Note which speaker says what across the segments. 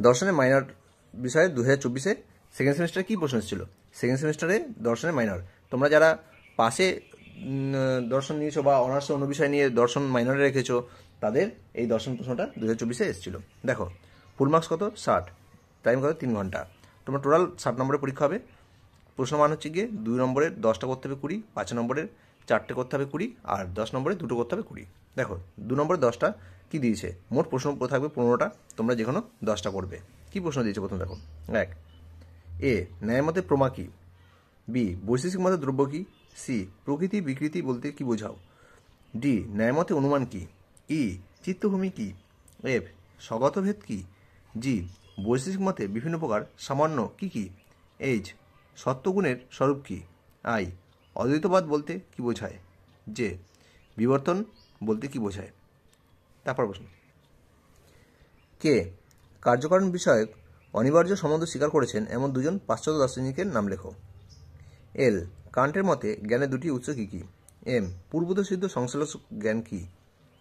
Speaker 1: দর্শনের মাইনর বিষয়ে 2024-এ সেকেন্ড সেমিস্টারে কী প্রশ্ন এসেছিল? সেকেন্ড সেমিস্টারে দর্শনের মাইনর, তোমরা যারা পাশে দর্শন নিয়েছো বা অনার্সে অন্য বিষয় নিয়ে দর্শন মাইনরে রেখেছো, তাদের এই দর্শন প্রশ্নটা 2024-এ এসেছিল। দেখো, ফুল মার্কস কত? 60, টাইম কত? 3 ঘন্টা। তোমার টোটাল 60 নম্বরের পরীক্ষা হবে। প্রশ্ন মান হচ্ছে গিয়ে 2 নম্বরের 10টা করতে হবে 20, 5 নম্বরের 4টে করতে হবে 20, আর 10 নম্বরে 2টো করতে হবে 20। দেখো, 2 নম্বরে 10টা কী দিয়েছে? মোট প্রশ্ন থাকবে 15টা, তোমরা যে কোনো 10টা করবে। কী প্রশ্ন দিয়েছে প্রথম দেখো। 1, এ ন্যায় মতে প্রমা কী? বি বৈশেষিক মতে দ্রব্য কী? সি প্রকৃতি বিকৃতি বলতে কী বোঝাও? ডি ন্যায় মতে অনুমান কী? ই চিত্তভূমি কী? এফ স্বগতভেদ কী? জি বৈশেষিক মতে বিভিন্ন প্রকার সামান্য কী কী? এইচ সত্যগুণের স্বরূপ কী? আই অদ্বৈতবাদ বলতে কী বোঝায়? জে বিবর্তন বলতে কী বোঝায়? তারপর প্রশ্ন, কে কার্যকারণ বিষয়ক অনিবার্য সম্বন্ধ স্বীকার করেছেন এমন দুজন পাশ্চাত্য দার্শনিকের নাম লেখো। এল কান্টের মতে জ্ঞানের দুটি উৎস কী কী? এম পূর্বতঃসিদ্ধ সংশ্লেষ জ্ঞান কী?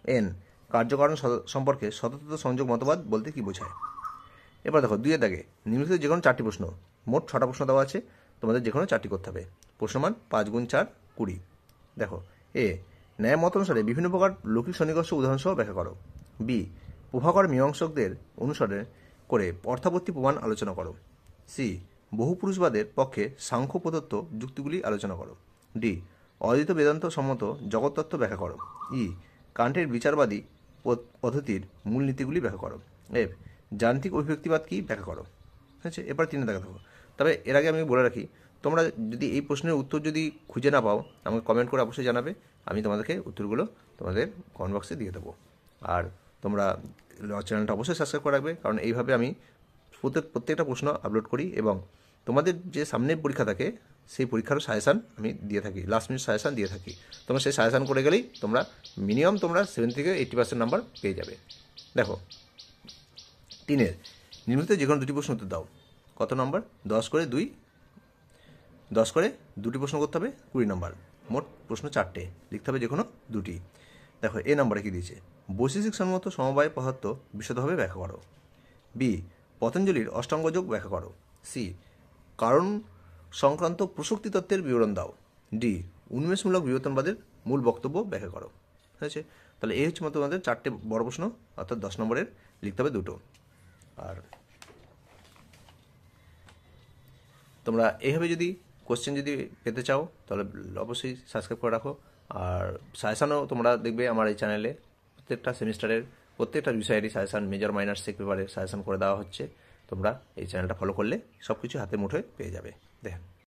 Speaker 1: এন কার্যকারণ সম্পর্কে সতত সংযোগ মতবাদ বলতে কী বোঝায়? এবার দেখো, 2 এর দাগে নিম্নলিখিত যে কোনো 4টি প্রশ্ন, মোট 6টা প্রশ্ন দেওয়া আছে, তোমাদের যে কোনো 4টি করতে হবে। প্রশ্নমান 5 × 4 20। দেখো, এ ন্যায় মত অনুসারে বিভিন্ন প্রকার লৌকিক সন্নিকর্ষ উদাহরণসহ ব্যাখ্যা করো। বি প্রভাকর মীমাংসকদের অনুসারে করে অর্থাবর্তী প্রমাণ আলোচনা করো। সি বহুপুরুষবাদের পক্ষে সাংখ্য প্রদত্ত যুক্তিগুলি আলোচনা করো। ডি অদ্বৈত বেদান্ত সম্মত জগৎতত্ত্ব ব্যাখ্যা করো। ই কান্টের বিচারবাদী পদ্ধতির মূলনীতিগুলি ব্যাখ্যা করো। এফ যান্ত্রিক অভিব্যক্তিবাদ কি ব্যাখ্যা করো। ঠিক আছে, এবার 3 দেখা থাকো। তবে এর আগে আমি বলে রাখি, তোমরা যদি এই প্রশ্নের উত্তর যদি খুঁজে না পাও, আমাকে কমেন্ট করে অবশ্যই জানাবে, আমি তোমাদেরকে উত্তরগুলো তোমাদের কমেন্ট বক্সে দিয়ে দেবো। আর তোমরা চ্যানেলটা অবশ্যই সাবস্ক্রাইব করে রাখবে, কারণ এইভাবে আমি প্রত্যেকটা প্রশ্ন আপলোড করি এবং তোমাদের যে সামনে পরীক্ষা থাকে সেই পরীক্ষারও সাজেশান আমি দিয়ে থাকি, লাস্ট মিনিট সাজেশান দিয়ে থাকি। তোমরা সেই সাজেশান করে গেলেই তোমরা মিনিমাম 70 থেকে 80% নাম্বার পেয়ে যাবে। দেখো, 3 নিম্নলিখিত যে কোনো 2টি প্রশ্ন উত্তর দাও। কত নম্বর? 10 করে 2, 10 করে 2টি প্রশ্ন করতে হবে 20 নম্বর। মোট প্রশ্ন 4টে, লিখতে হবে যে কোনো 2টি। দেখো, এ নম্বরে কী দিয়েছে? বৈশেষিক সম্মত সমবায় পদার্থ বিশদভাবে ব্যাখ্যা করো। বি পতঞ্জলির অষ্টাঙ্গযোগ ব্যাখ্যা করো। সি কারণ সংক্রান্ত প্রসক্তি তত্ত্বের বিবরণ দাও। ডি উন্মেষমূলক বিবর্তনবাদের মূল বক্তব্য ব্যাখ্যা করো। ঠিক আছে, তাহলে এই হচ্ছে মতো তোমাদের 4টে বড় প্রশ্ন, অর্থাৎ 10 নম্বরের, লিখতে হবে 2টো। আর তোমরা এইভাবে যদি কোশ্চেন যদি পেতে চাও তাহলে অবশ্যই সাবস্ক্রাইব করে রাখো। আর সাজেশানও তোমরা দেখবে আমার এই চ্যানেলে প্রত্যেকটা সেমিস্টারের প্রত্যেকটা বিষয়েরই সাজেশান, মেজর মাইনর সেক পেপারের সাজেশান করে দেওয়া হচ্ছে। তোমরা এই চ্যানেলটা ফলো করলে সব কিছু হাতের মুঠোয় পেয়ে যাবে। দেখেন।